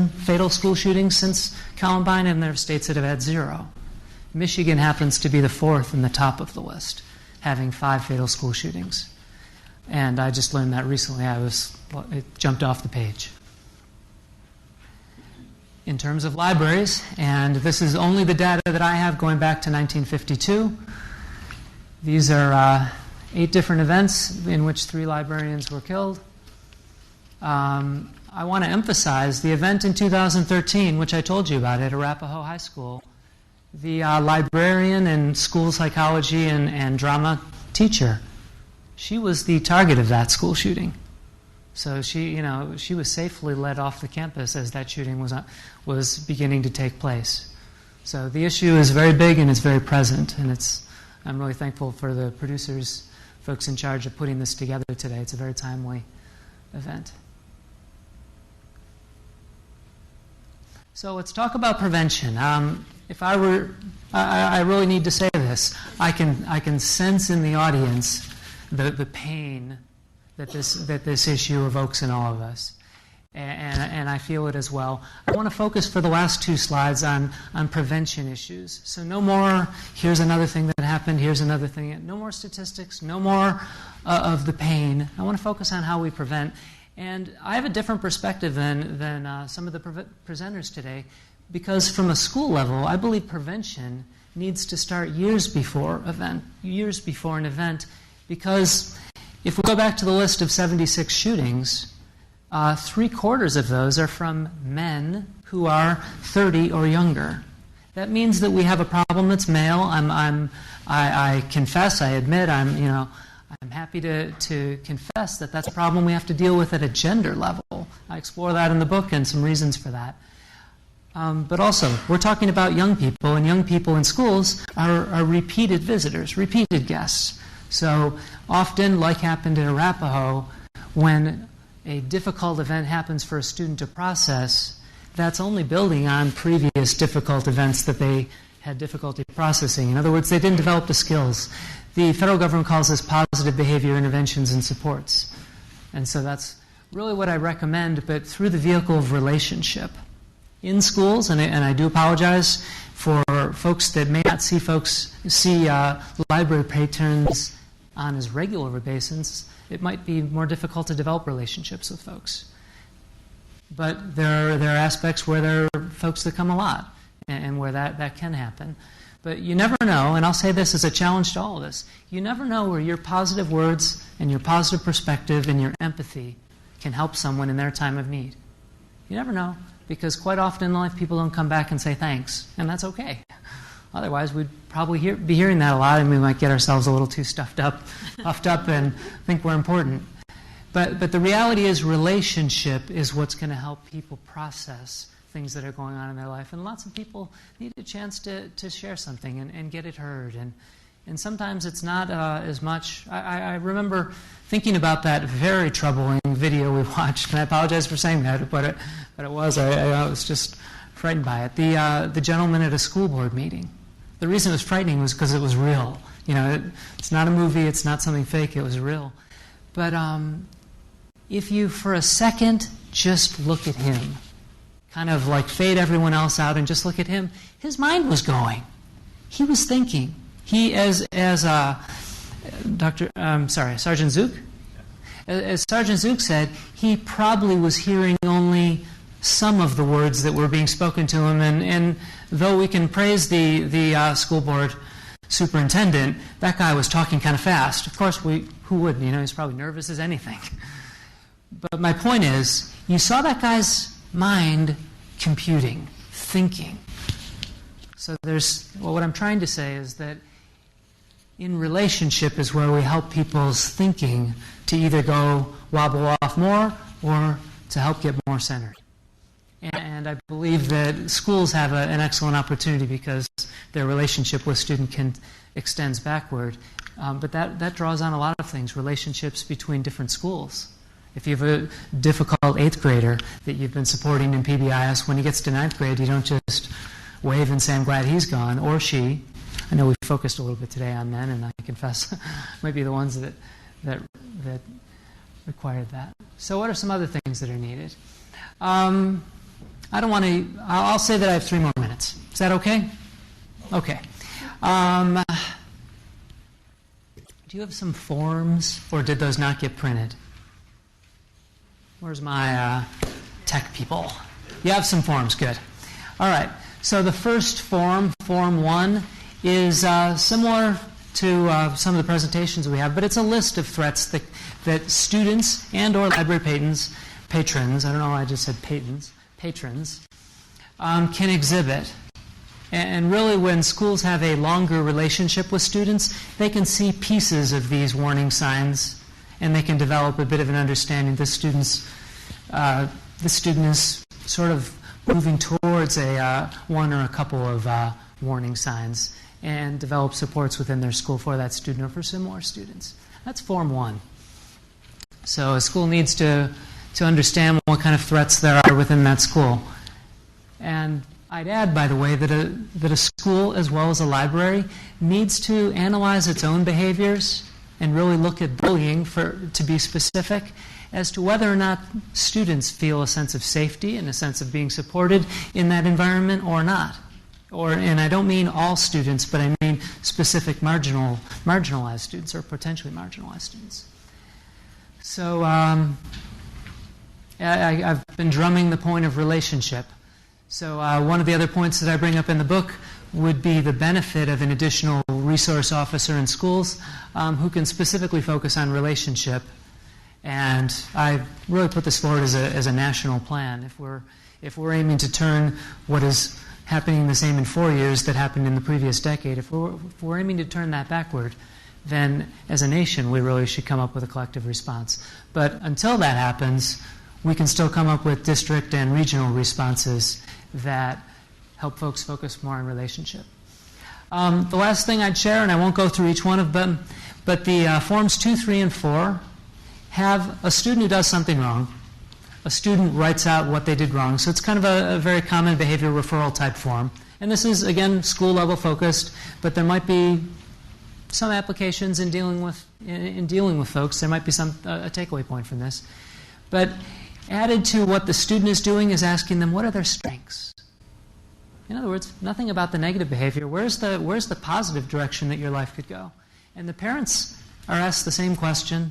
fatal school shootings since Columbine, and there are states that have had 0. Michigan happens to be the 4th in the top of the list, having 5 fatal school shootings. And I just learned that recently. It jumped off the page. In terms of libraries, and this is only the data that I have going back to 1952, these are 8 different events in which 3 librarians were killed. I want to emphasize the event in 2013, which I told you about at Arapahoe High School. The librarian and school psychology and drama teacher, she was the target of that school shooting. So she was safely led off the campus as that shooting was beginning to take place. So the issue is very big and it's very present, and I'm really thankful for the producers, folks in charge of putting this together today. It's a very timely event. So let's talk about prevention. I really need to say this. I can sense in the audience the pain that this issue evokes in all of us, and I feel it as well. I want to focus for the last 2 slides on prevention issues. So no more, here's another thing that happened, here's another thing. No more statistics, no more of the pain. I want to focus on how we prevent. And I have a different perspective than some of the presenters today, because from a school level, I believe prevention needs to start years before an event, because if we go back to the list of 76 shootings, 3/4 of those are from men who are 30 or younger. That means that we have a problem that's male. I confess, I admit, I'm happy to confess that that's a problem we have to deal with at a gender level. I explore that in the book and some reasons for that. But also, we're talking about young people, and young people in schools are repeated visitors, repeated guests. So often, like happened in Arapahoe, when a difficult event happens for a student to process, that's only building on previous difficult events that they had difficulty processing. In other words, they didn't develop the skills. The federal government calls this positive behavior interventions and supports. And so that's really what I recommend, but through the vehicle of relationship. In schools, and I do apologize for folks that may not see library patrons on as regular basis. It might be more difficult to develop relationships with folks. But there are aspects where there are folks that come a lot, and where that can happen. But you never know, and I'll say this as a challenge to all of us, you never know where your positive words and your positive perspective and your empathy can help someone in their time of need. You never know, because quite often in life people don't come back and say thanks, and that's okay. Otherwise, we'd probably be hearing that a lot, and we might get ourselves a little too puffed up, and think we're important. But the reality is relationship is what's going to help people process things that are going on in their life. And lots of people need a chance to share something and get it heard. And sometimes it's not as much. I remember thinking about that very troubling video we watched, and I apologize for saying that, but it was. I was just frightened by it. The gentleman at a school board meeting. The reason it was frightening was because it was real. You know, it's not a movie. It's not something fake. It was real. But if you, for a second, just look at him, kind of like fade everyone else out and just look at him, his mind was going. He was thinking. He, Sergeant Zook? As Sergeant Zook said, he probably was hearing only some of the words that were being spoken to him, and though we can praise the school board superintendent, that guy was talking kind of fast. Of course, who wouldn't? You know, he's probably nervous as anything. But my point is, you saw that guy's mind computing, thinking. So what I'm trying to say is that in relationship is where we help people's thinking to either go wobble off more or to help get more centered. And I believe that schools have an excellent opportunity because their relationship with student extends backward. But that draws on a lot of things, relationships between different schools. If you have a difficult 8th grader that you've been supporting in PBIS, when he gets to 9th grade, you don't just wave and say, I'm glad he's gone, or she. I know we focused a little bit today on men, and I confess might be the ones that required that. So what are some other things that are needed? I'll say that I have 3 more minutes. Is that okay? Okay. Do you have some forms, or did those not get printed? Where's my tech people? You have some forms, good. All right, so the first form, Form 1, is similar to some of the presentations we have, but it's a list of threats that students and or library patrons, I don't know why I just said patrons, can exhibit. And really, when schools have a longer relationship with students, they can see pieces of these warning signs, and they can develop a bit of an understanding. The student is sort of moving towards one or a couple of warning signs, and develop supports within their school for that student or for similar students. That's Form 1. So a school needs to understand what kind of threats there are within that school. And I'd add, by the way, that a school, as well as a library, needs to analyze its own behaviors and really look at bullying, to be specific, as to whether or not students feel a sense of safety and a sense of being supported in that environment or not. And I don't mean all students, but I mean specific marginalized students or potentially marginalized students. So I've been drumming the point of relationship. So one of the other points that I bring up in the book would be the benefit of an additional resource officer in schools who can specifically focus on relationship. And I really put this forward as a national plan. If we're aiming to turn what is happening the same in 4 years that happened in the previous decade, if we're aiming to turn that backward, then as a nation we really should come up with a collective response. But until that happens, we can still come up with district and regional responses that help folks focus more on relationship. The last thing I'd share, and I won't go through each one of them, but the forms 2, 3, and 4 have a student who does something wrong. A student writes out what they did wrong. So it's kind of a very common behavior referral type form. And this is, again, school level focused, but there might be some applications in dealing with folks. There might be a takeaway point from this. But added to what the student is doing is asking them, what are their strengths? In other words, nothing about the negative behavior. Where's the positive direction that your life could go? And the parents are asked the same question,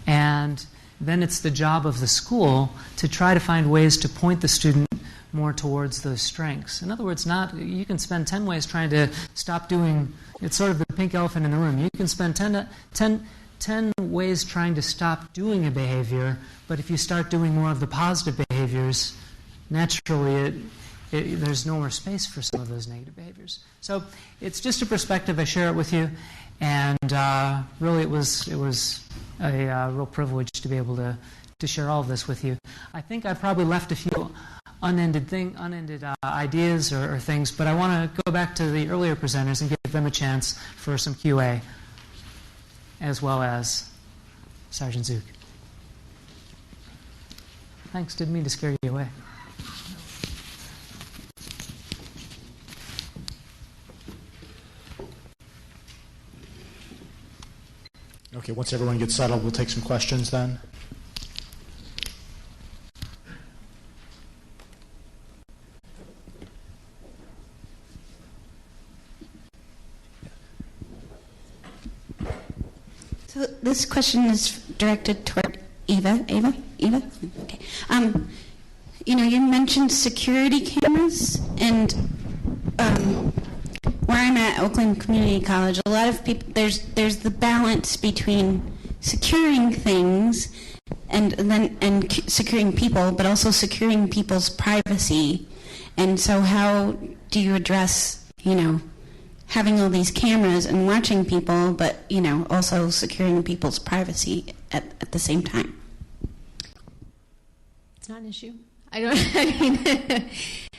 and then it's the job of the school to try to find ways to point the student more towards those strengths. In other words, you can spend 10 ways trying to stop doing, it's sort of the pink elephant in the room. You can spend 10 ways trying to stop doing a behavior, but if you start doing more of the positive behaviors, naturally there's no more space for some of those negative behaviors. So it's just a perspective. I share it with you, and really it was a real privilege to be able to share all of this with you. I think I probably left a few unended ideas or things, but I want to go back to the earlier presenters and give them a chance for some QA, as well as Sergeant Zook. Thanks, didn't mean to scare you away.
Okay, once everyone gets settled, we'll take some questions then.
So this question is directed toward Eva. Okay. You mentioned security cameras, and where I'm at, Oakland Community College, a lot of people, there's the balance between securing things and securing people, but also securing people's privacy. And so how do you address, having all these cameras and watching people, but, also securing people's privacy at the same time?
It's not an issue.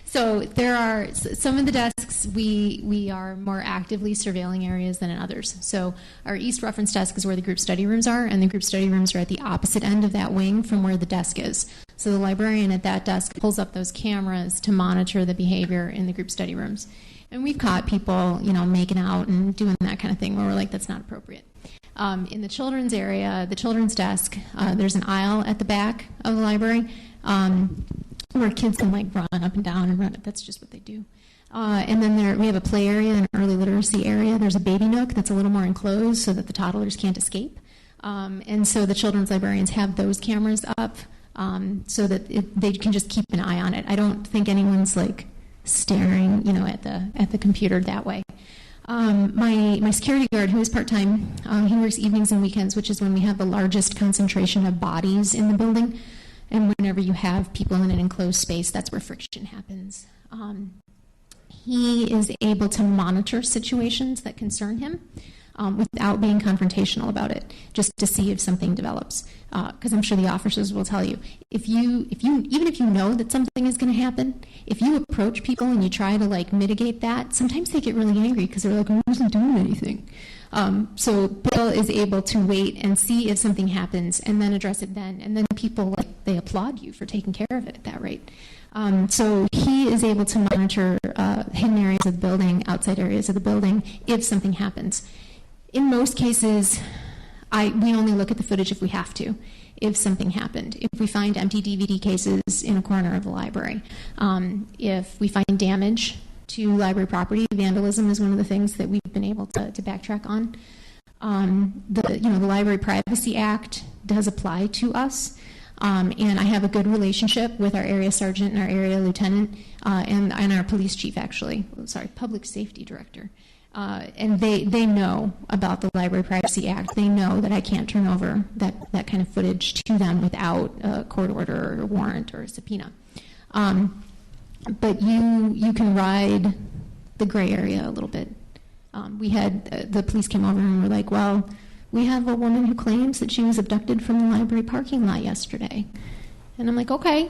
So there are some of the desks we are more actively surveilling areas than in others. So our East Reference Desk is where the group study rooms are, and the group study rooms are at the opposite end of that wing from where the desk is. So the librarian at that desk pulls up those cameras to monitor the behavior in the group study rooms. And we've caught people, making out and doing that kind of thing where we're like, that's not appropriate. In the children's area, the children's desk, there's an aisle at the back of the library where kids can run up and down and run. That's just what they do. And then we have a play area and an early literacy area. There's a baby nook that's a little more enclosed so that the toddlers can't escape. And so the children's librarians have those cameras up so that they can just keep an eye on it. I don't think anyone's staring, at the computer that way. My security guard, who is part-time, he works evenings and weekends, which is when we have the largest concentration of bodies in the building. And whenever you have people in an enclosed space, that's where friction happens. He is able to monitor situations that concern him without being confrontational about it, just to see if something develops. Because I'm sure the officers will tell you, even if you know that something is going to happen, if you approach people and you try to mitigate that, sometimes they get really angry because they're like, I wasn't doing anything. So Bill is able to wait and see if something happens and then address it then. And then people, they applaud you for taking care of it at that rate. So he is able to monitor hidden areas of the building, outside areas of the building, if something happens. In most cases, we only look at the footage if we have to, if something happened. If we find empty DVD cases in a corner of the library, if we find damage to library property, vandalism is one of the things that we've been able to backtrack on. The Library Privacy Act does apply to us, and I have a good relationship with our area sergeant and our area lieutenant and our police chief, public safety director. And they know about the Library Privacy Act. They know that I can't turn over that kind of footage to them without a court order or a warrant or a subpoena. But you can ride the gray area a little bit. We had the police came over and were like, well, we have a woman who claims that she was abducted from the library parking lot yesterday. And I'm like, okay,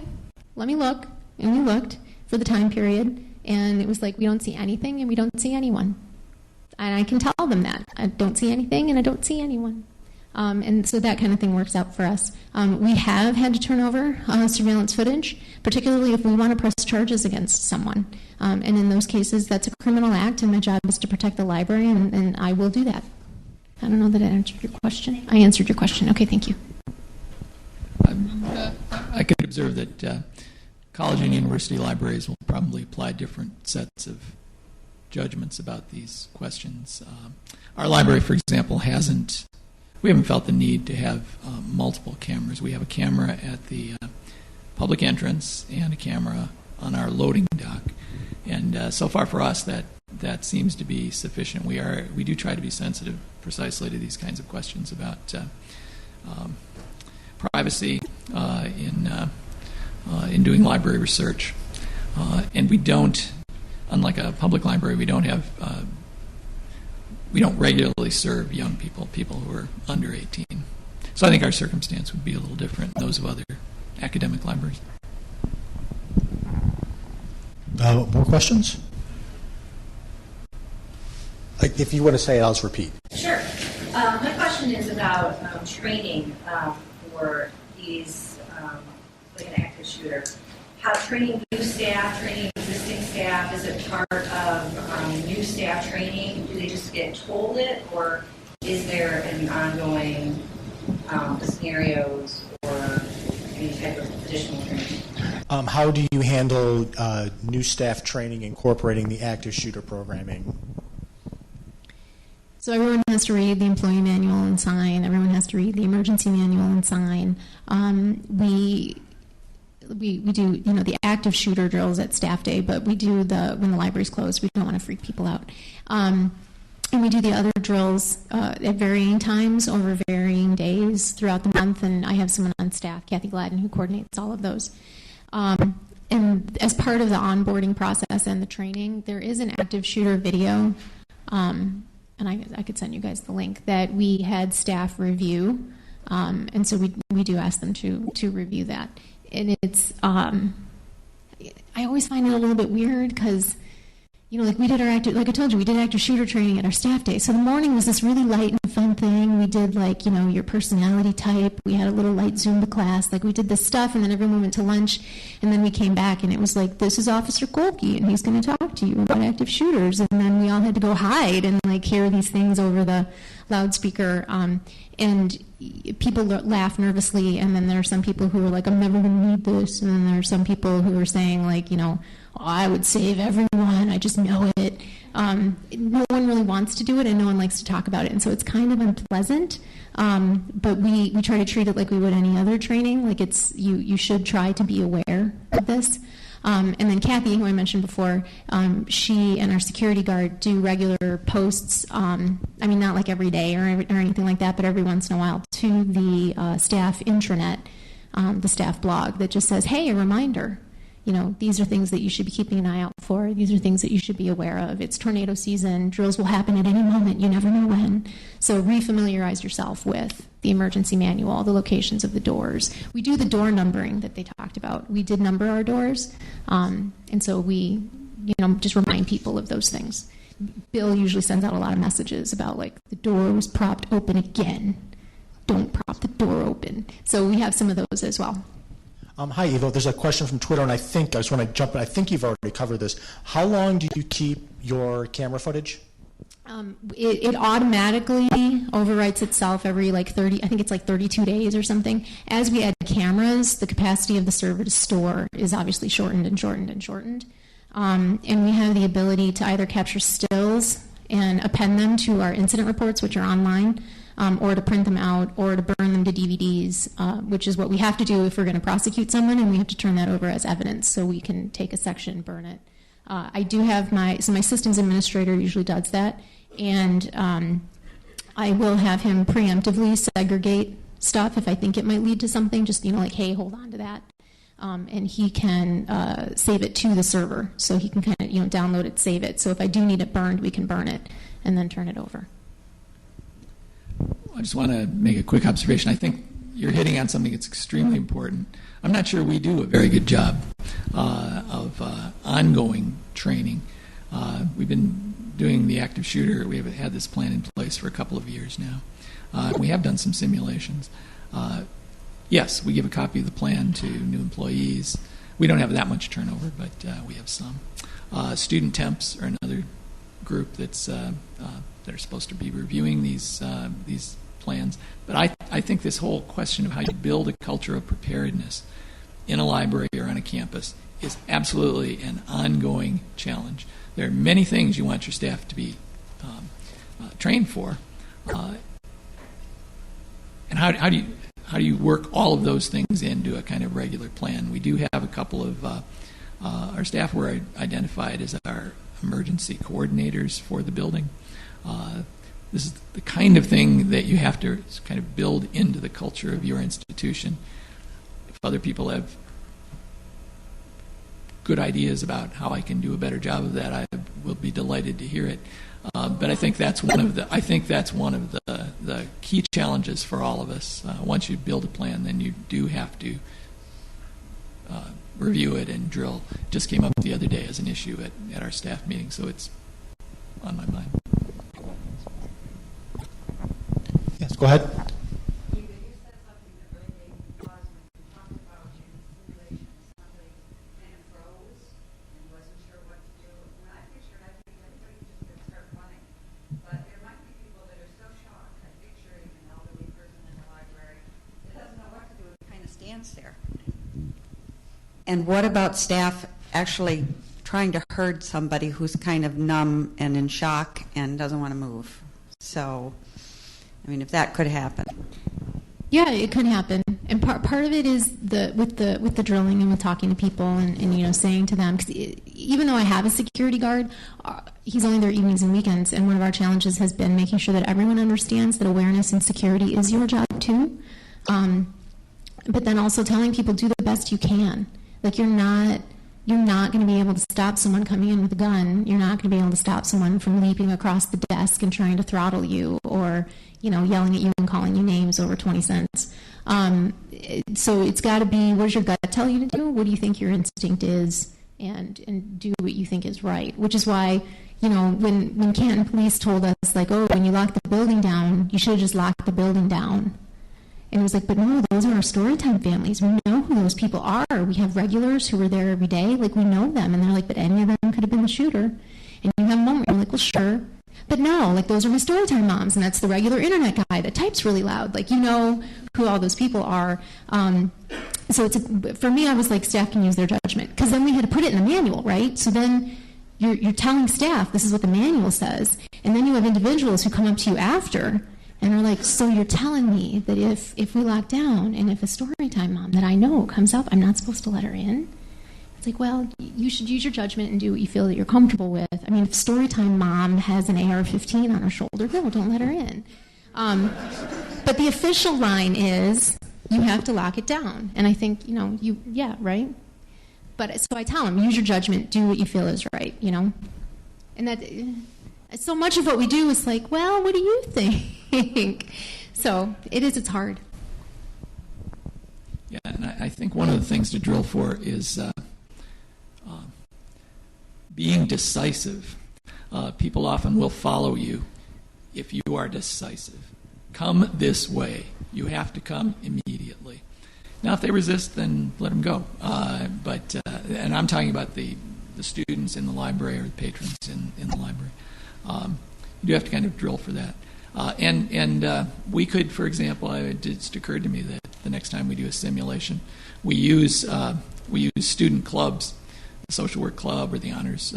let me look. And we looked. for the time period, and it was like, we don't see anything and we don't see anyone. And I can tell them that. I don't see anything and I don't see anyone. And so that kind of thing works out for us. We have had to turn over surveillance footage, particularly if we want to press charges against someone. And in those cases, that's a criminal act, and my job is to protect the library, and I will do that. I don't know that I answered your question. I answered your question. Okay, thank you.
I could observe that college and university libraries will probably apply different sets of judgments about these questions. Our library, for example, we haven't felt the need to have multiple cameras. We have a camera at the public entrance and a camera on our loading dock. And so far for us, that seems to be sufficient. We do try to be sensitive precisely to these kinds of questions about privacy in doing library research. And we don't, unlike a public library, we don't regularly serve young people who are under 18. So I think our circumstance would be a little different than those of other academic libraries.
More questions?
If you want to say it, I'll just repeat.
Sure. My question is about training for these, like an active shooter. How training new staff, training existing staff, is it part of new staff training? Do they just get told it, or is there an ongoing scenarios or any type of additional training?
How do you handle new staff training incorporating the active shooter programming?
So everyone has to read the employee manual and sign. Everyone has to read the emergency manual and sign. We do, the active shooter drills at staff day, but we do when the library's closed. We don't want to freak people out. And we do the other drills at varying times over varying days throughout the month, and I have someone on staff, Kathy Gladden, who coordinates all of those. And as part of the onboarding process and the training, there is an active shooter video, and I could send you guys the link, that we had staff review, and so we do ask them to review that. And it's, I always find it a little bit weird because, like we did like I told you, we did active shooter training at our staff day. So the morning was this really light and fun thing. We did your personality type. We had a little light Zumba class. Like we did this stuff, and then everyone went to lunch, and then we came back, and it was like, this is Officer Kolke, and he's going to talk to you about active shooters. And then we all had to go hide and hear these things over the loudspeaker. And people laugh nervously, and then there are some people who are like, I'm never going to need this. And then there are some people who are saying I would save everyone, I just know it. No one really wants to do it, and no one likes to talk about it, and so it's kind of unpleasant. But we try to treat it like we would any other training. Like you should try to be aware of this. And then Kathy, who I mentioned before, she and our security guard do regular posts, not like every day or anything like that, but every once in a while, to the staff intranet, the staff blog, that just says, hey, a reminder. These are things that you should be keeping an eye out for. These are things that you should be aware of. It's tornado season. Drills will happen at any moment. You never know when. So refamiliarize yourself with the emergency manual, the locations of the doors. We do the door numbering that they talked about. We did number our doors. And so we, just remind people of those things. Bill usually sends out a lot of messages about the door was propped open again. Don't prop the door open. So we have some of those as well.
Hi, Evo. There's a question from Twitter, and I just want to jump in. I think you've already covered this. How long do you keep your camera footage?
It automatically overwrites itself every 30, I think it's 32 days or something. As we add cameras, the capacity of the server to store is obviously shortened and shortened and shortened. And we have the ability to either capture stills and append them to our incident reports, which are online, or to print them out, or to burn them to DVDs, which is what we have to do if we're going to prosecute someone, and we have to turn that over as evidence so we can take a section, burn it. I do have my systems administrator usually does that, and I will have him preemptively segregate stuff if I think it might lead to something, just, hey, hold on to that. And he can save it to the server, so he can kind of, download it, save it. So if I do need it burned, we can burn it and then turn it over.
I just want to make a quick observation. I think you're hitting on something that's extremely important. I'm not sure we do a very good job of of ongoing training. We've been doing the active shooter. We have had this plan in place for a couple of years now. We have done some simulations. Yes, we give a copy of the plan to new employees. We don't have that much turnover, but we have some. Student temps are another group that's that are supposed to be reviewing these plans. But I think this whole question of how you build a culture of preparedness in a library or on a campus is absolutely an ongoing challenge. There are many things you want your staff to be trained for, and how do you work all of those things into a kind of regular plan? We do have a couple of our staff were identified as our emergency coordinators for the building. This is the kind of thing that you have to kind of build into the culture of your institution. If other people have good ideas about how I can do a better job of that, I will be delighted to hear it. But I think that's one of the key challenges for all of us. Once you build a plan, then you do have to review it and drill. It just came up the other day as an issue at our staff meeting, so it's on my mind.
Yes, go ahead.
You said something that really gave me pause when you talked about your simulation. Somebody kind of froze and wasn't sure what to do. When I pictured, I think everybody just going to start running. But there might be people that are so shocked at picturing an elderly person in the library that doesn't know what to do and kind of stands there. And what about staff actually trying to herd somebody who's kind of numb and in shock and doesn't want to move? So, I mean, if that could happen.
Yeah, it could happen, and part of it is with the drilling and with talking to people and saying to them, because even though I have a security guard, he's only there evenings and weekends, and one of our challenges has been making sure that everyone understands that awareness and security is your job too, but then also telling people do the best you can. Like you're not going to be able to stop someone coming in with a gun. You're not going to be able to stop someone from leaping across the desk and trying to throttle you, or yelling at you and calling you names over 20 cents. So it's got to be, what does your gut tell you to do? What do you think your instinct is? And do what you think is right. Which is why, when Canton Police told us, like, oh, when you lock the building down, you should have just locked the building down. And it was like, but no, those are our Storytime families. We know who those people are. We have regulars who are there every day. Like, we know them. And they're like, but any of them could have been the shooter. And you have a moment where you're like, well, sure. But no, like, those are my Storytime moms. And that's the regular internet guy that types really loud. Like, you know who all those people are. So for me, I was like, staff can use their judgment. Because then we had to put it in the manual, right? So then you're telling staff, this is what the manual says. And then you have individuals who come up to you after and they're like, so you're telling me that if we lock down and if a Storytime mom that I know comes up, I'm not supposed to let her in? It's like, well, you should use your judgment and do what you feel that you're comfortable with. I mean, if Storytime mom has an AR-15 on her shoulder, no, don't let her in. But the official line is, you have to lock it down. And I think, yeah, right? But so I tell them, use your judgment, do what you feel is right, And that, so much of what we do is like, well, what do you think? So it's hard.
Yeah, and I think one of the things to drill for is being decisive. People often will follow you if you are decisive. Come this way. You have to come immediately. Now, if they resist, then let them go. And I'm talking about the students in the library or the patrons in the library. You do have to kind of drill for that. And we could, for example, it just occurred to me that the next time we do a simulation, we use student clubs, the social work club or the honors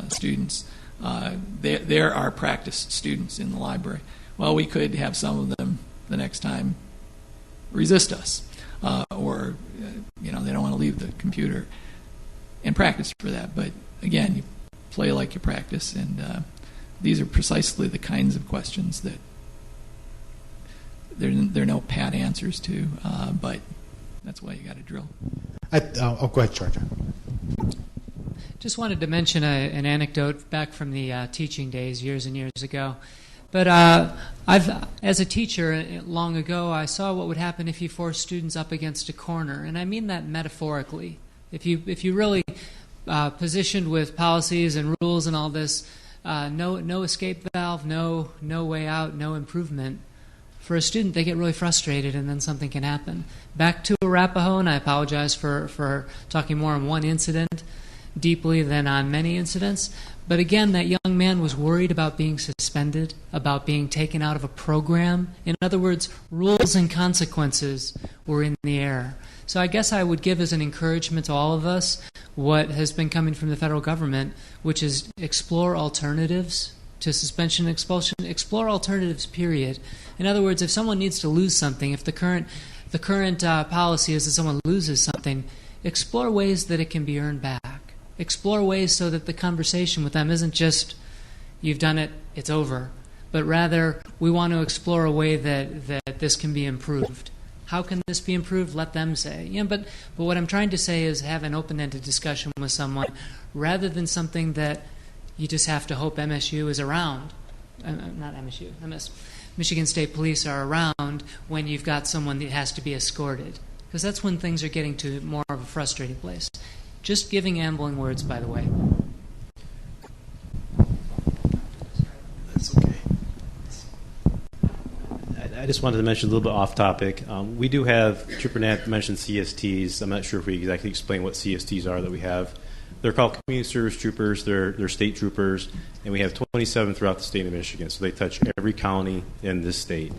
students. They're our practice students in the library. Well, we could have some of them the next time resist us, or they don't want to leave the computer, and practice for that. But again, you play like you practice, and these are precisely the kinds of questions that there are no pat answers to, but that's why you got to drill.
Go ahead, Georgia.
Just wanted to mention an anecdote back from the teaching days years and years ago. But as a teacher long ago, I saw what would happen if you forced students up against a corner, and I mean that metaphorically. If you really positioned with policies and rules and all this, no escape valve, no way out, no improvement. For a student, they get really frustrated, and then something can happen. Back to Arapahoe, and I apologize for talking more on one incident deeply than on many incidents. But again, that young man was worried about being suspended, about being taken out of a program. In other words, rules and consequences were in the air. So I guess I would give as an encouragement to all of us what has been coming from the federal government, which is explore alternatives to suspension and expulsion. Explore alternatives, period. In other words, if someone needs to lose something, if the current policy is that someone loses something, explore ways that it can be earned back. Explore ways so that the conversation with them isn't just, you've done it, it's over, but rather we want to explore a way that this can be improved. How can this be improved? Let them say. But what I'm trying to say is have an open-ended discussion with someone rather than something that you just have to hope MSU is around. Not MSU, Michigan State Police are around when you've got someone that has to be escorted. Because that's when things are getting to more of a frustrating place. Just giving ambling words, by the way.
That's okay. I just wanted to mention a little bit off topic. We do have, Trooper Knapp mentioned CSTs. I'm not sure if we exactly explain what CSTs are that we have. They're called community service troopers. They're state troopers, and we have 27 throughout the state of Michigan. So they touch every county in this state.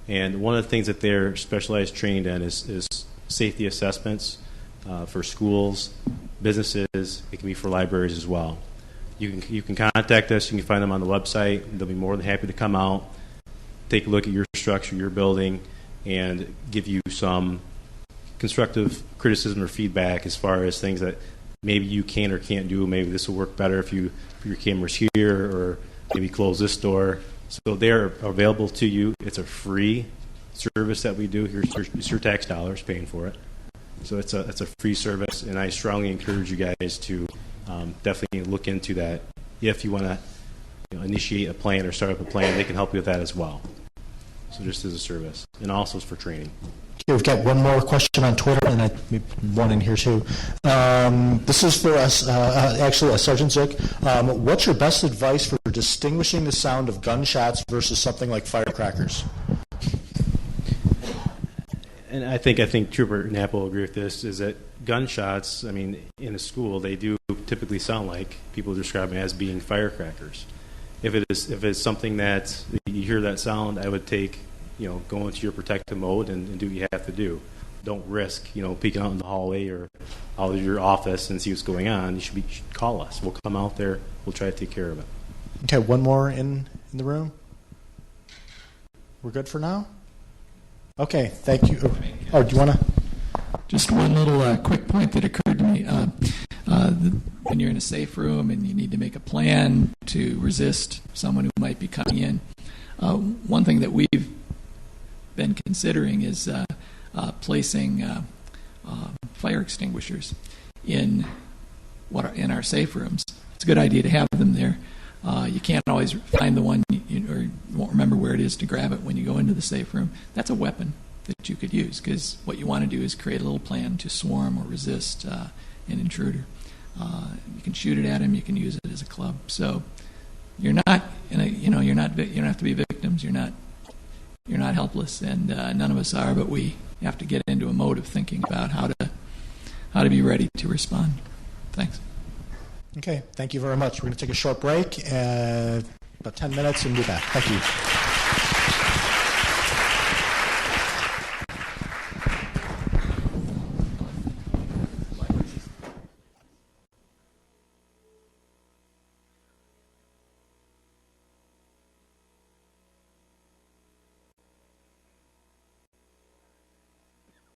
And one of the things that they're specialized trained in is safety assessments for schools, businesses. It can be for libraries as well. You can contact us. You can find them on the website. They'll be more than happy to come out, take a look at your structure, your building, and give you some constructive criticism or feedback as far as things that maybe you can or can't do. Maybe this will work better if your camera's here, or maybe close this door. So they're available to you. It's a free service that we do. Here's your tax dollars paying for it. So it's a free service, and I strongly encourage you guys to definitely look into that. If you want to initiate a plan or start up a plan, they can help you with that as well. So just as a service, and also for training.
Okay, we've got one more question on Twitter, and one in here too. This is for us, actually, Sergeant Zook. What's your best advice for distinguishing the sound of gunshots versus something like firecrackers?
And I think Trooper Knapp will agree with this, is that gunshots, I mean, in a school, they do typically sound like people describe them as being firecrackers. If it's something that you hear that sound, I would take, go into your protective mode and do what you have to do. Don't risk, peeking out in the hallway or out of your office and see what's going on. You should call us. We'll come out there. We'll try to take care of it.
Okay, one more in the room. We're good for now? Okay, thank you. Oh, do you want to?
Just one little quick point that occurred to me. When you're in a safe room and you need to make a plan to resist someone who might be coming in, one thing that we've been considering is placing fire extinguishers in our safe rooms. It's a good idea to have them there. You can't always find the one, or you won't remember where it is to grab it when you go into the safe room. That's a weapon that you could use, because what you want to do is create a little plan to swarm or resist an intruder. You can shoot it at him. You can use it as a club. So you're not, you don't have to be victims. You're not helpless, and none of us are. But we have to get into a mode of thinking about how to be ready to respond. Thanks.
Okay, thank you very much. We're going to take a short break, about 10 minutes, and be back. Thank you.